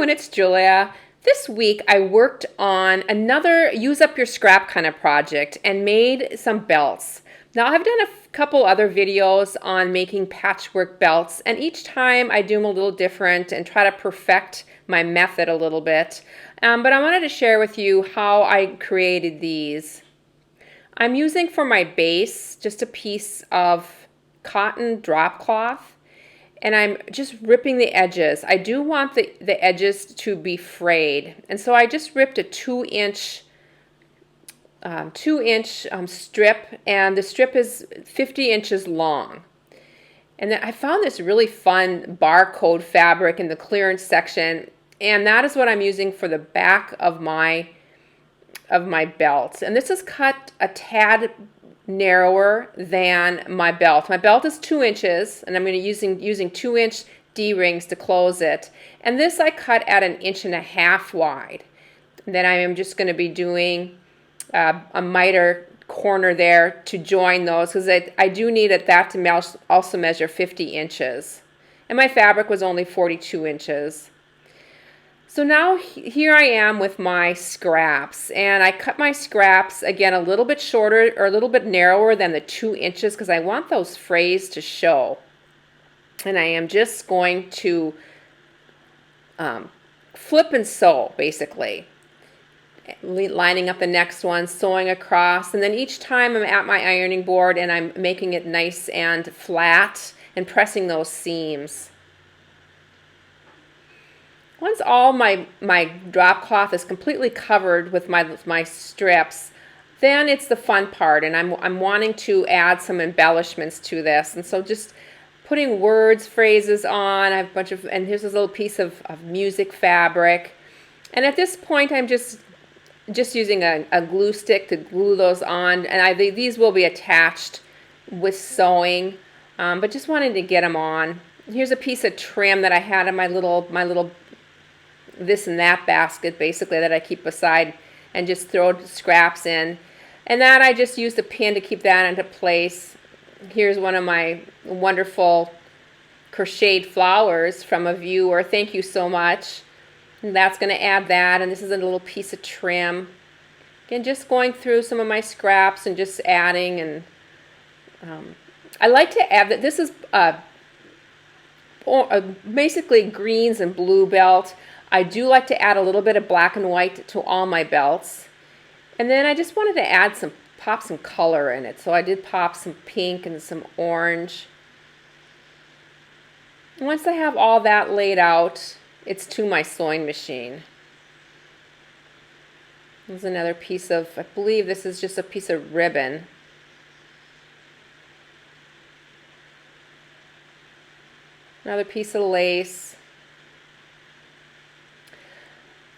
everyone, it's Julia. This week I worked on another use up your scrap kind of project and made some belts. Now I've done a couple other videos on making patchwork belts, and each time I do them a little different and try to perfect my method a little bit. But I wanted to share with you how I created these. I'm using for my base just a piece of cotton drop cloth. And I'm just ripping the edges. I do want the edges to be frayed. And so I just ripped a 2-inch strip, and the strip is 50 inches long. And then I found this really fun barcode fabric in the clearance section, and that is what I'm using for the back of my belt. And this is cut a tad narrower than my belt. My belt is 2 inches, and I'm going to using 2-inch D-rings to close it. And this I cut at 1.5 inches wide. And then I am just going to be doing a miter corner there to join those, because I do need that to also measure 50 inches. And my fabric was only 42 inches. So now here I am with my scraps, and I cut my scraps again a little bit shorter or a little bit narrower than the 2 inches because I want those frays to show. And I am just going to flip and sew, basically. Lining up the next one, sewing across, and then each time I'm at my ironing board and I'm making it nice and flat and pressing those seams. Once all my drop cloth is completely covered with my strips, then it's the fun part, and I'm wanting to add some embellishments to this. And so just putting words, phrases on. I have a bunch of, and here's this little piece of music fabric. And at this point I'm just using a glue stick to glue those on, and these will be attached with sewing, but just wanted to get them on. Here's a piece of trim that I had in my little this and that basket, basically, that I keep beside and just throw scraps in. And that I just used a pin to keep that into place. Here's one of my wonderful crocheted flowers from a viewer. Thank you so much. And that's going to add that. And this is a little piece of trim. Again, just going through some of my scraps and just adding. And I like to add that this is basically greens and blue belt. I do like to add a little bit of black and white to all my belts. And then I just wanted to pop some color in it. So I did pop some pink and some orange. And once I have all that laid out, it's to my sewing machine. There's another piece of, I believe this is just a piece of ribbon. Another piece of lace.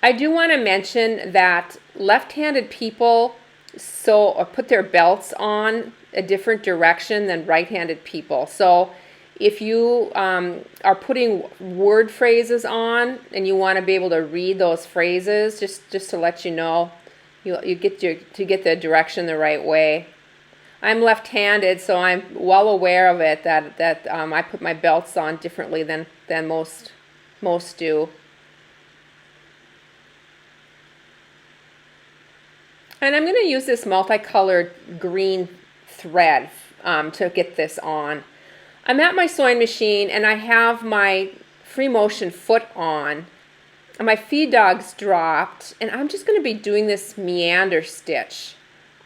I do want to mention that left-handed people sew or put their belts on a different direction than right-handed people. So if you are putting word phrases on and you want to be able to read those phrases, just to let you know, you get to get the direction the right way. I'm left-handed, so I'm well aware of it that I put my belts on differently than most do. And I'm going to use this multicolored green thread to get this on. I'm at my sewing machine and I have my free motion foot on. And my feed dog's dropped, and I'm just going to be doing this meander stitch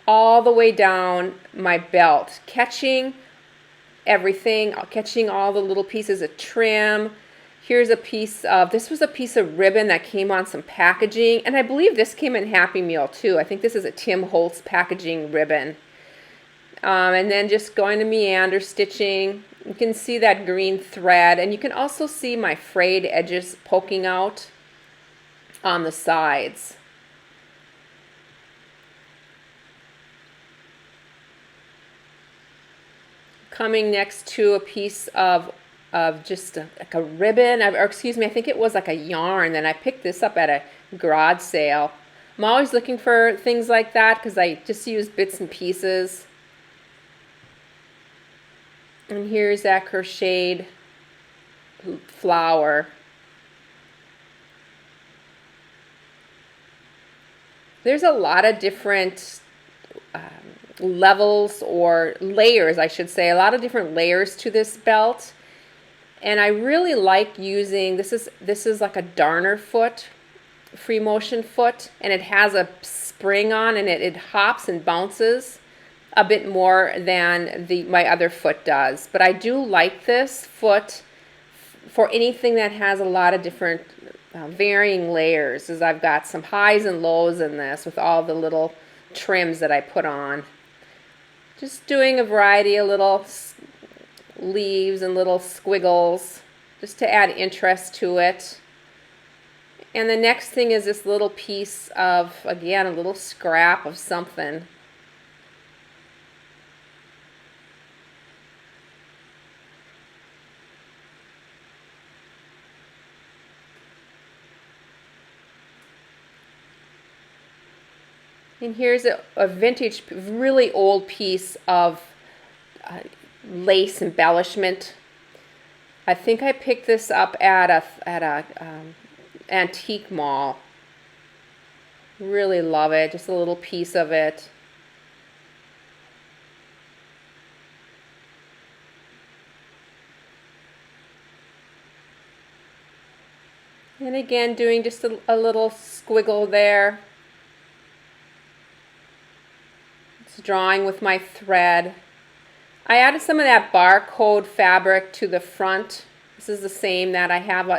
all the way down my belt, catching everything, catching all the little pieces of trim. Here's a piece of, this was a piece of ribbon that came on some packaging, and I believe this came in Happy Meal too. I think this is a Tim Holtz packaging ribbon. And then just going to meander stitching. You can see that green thread, and you can also see my frayed edges poking out on the sides. Coming next to a piece of just like a ribbon, or excuse me, I think it was like a yarn, and I picked this up at a garage sale. I'm always looking for things like that because I just use bits and pieces. And here's that crocheted flower. there's a lot of different levels or layers, I should say, a lot of different layers to this belt. And I really like using, this is like a darner foot, free motion foot, and it has a spring on, and it hops and bounces a bit more than my other foot does. But I do like this foot for anything that has a lot of different varying layers, as I've got some highs and lows in this with all the little trims that I put on. Just doing a variety of little leaves and little squiggles just to add interest to it. And the next thing is this little piece of, again, a little scrap of something. And here's a vintage, really old piece of lace embellishment. I think I picked this up at a antique mall. Really love it. Just a little piece of it. And again, doing just a little squiggle there. Just drawing with my thread. I added some of that barcode fabric to the front. This is the same that I have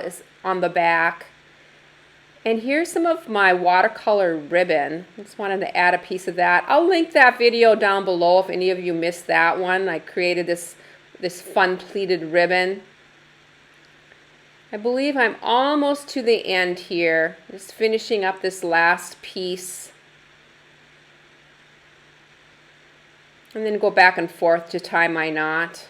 on the back. And here's some of my watercolor ribbon. Just wanted to add a piece of that. I'll link that video down below if any of you missed that one. I created this fun pleated ribbon. I believe I'm almost to the end here. Just finishing up this last piece. And then go back and forth to tie my knot.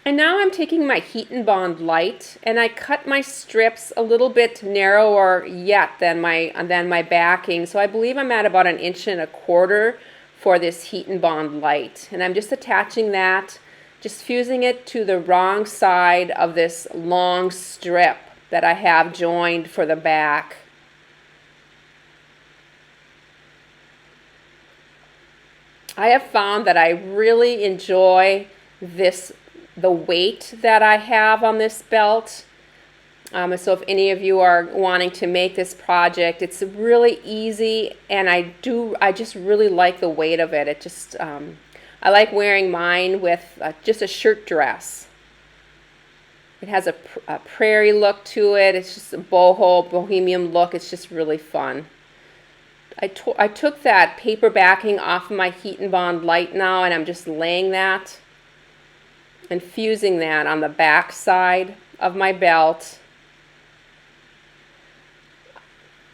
And now I'm taking my Heat and Bond Light, and I cut my strips a little bit narrower yet than my backing. So I believe I'm at about 1.25 inches for this Heat and Bond Light. And I'm just attaching that, just fusing it to the wrong side of this long strip that I have joined for the back. I have found that I really enjoy the weight that I have on this belt. So if any of you are wanting to make this project, it's really easy, and I just really like the weight of it. It just, I like wearing mine with just a shirt dress. It has a prairie look to it. It's just a boho, bohemian look. It's just really fun. I took that paper backing off of my Heat and Bond Light now, and I'm just laying that and fusing that on the back side of my belt.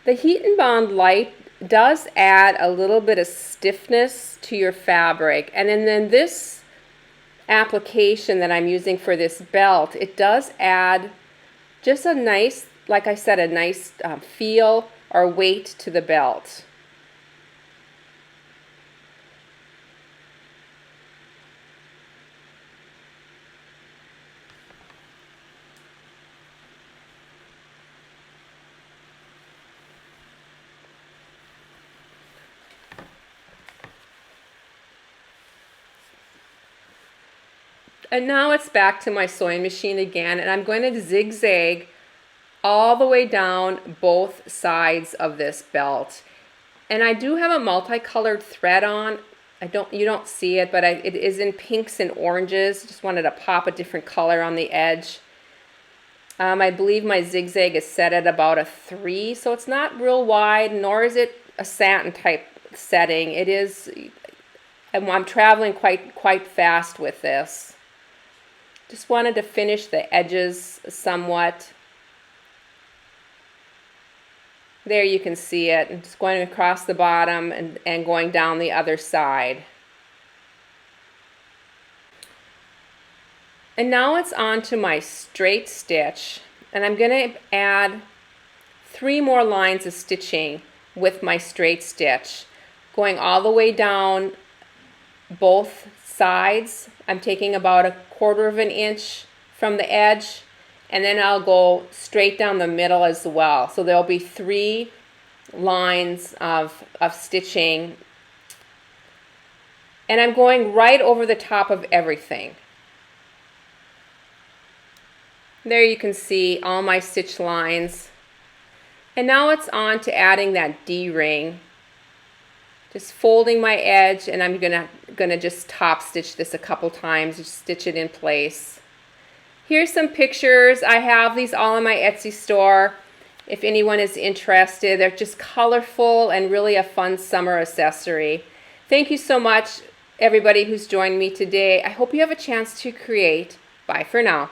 The Heat and Bond Light does add a little bit of stiffness to your fabric, and then this application that I'm using for this belt, it does add just a nice, like I said, a nice feel or weight to the belt. And now it's back to my sewing machine again, and I'm going to zigzag all the way down both sides of this belt. And I do have a multicolored thread on. You don't see it, but it is in pinks and oranges. Just wanted to pop a different color on the edge. I believe my zigzag is set at about a 3, so it's not real wide, nor is it a satin type setting. It is, I'm traveling quite fast with this. Just wanted to finish the edges somewhat. There you can see it. I'm just going across the bottom and going down the other side. And now it's on to my straight stitch, and I'm going to add 3 more lines of stitching with my straight stitch, going all the way down both sides. I'm taking about 1/4 inch from the edge, and then I'll go straight down the middle as well. So there'll be 3 lines of stitching, and I'm going right over the top of everything. There you can see all my stitch lines. And now it's on to adding that D-ring. Just folding my edge, and I'm gonna just top stitch this a couple times, just stitch it in place. Here's some pictures. I have these all in my Etsy store. If anyone is interested, they're just colorful and really a fun summer accessory. Thank you so much, everybody who's joined me today. I hope you have a chance to create. Bye for now.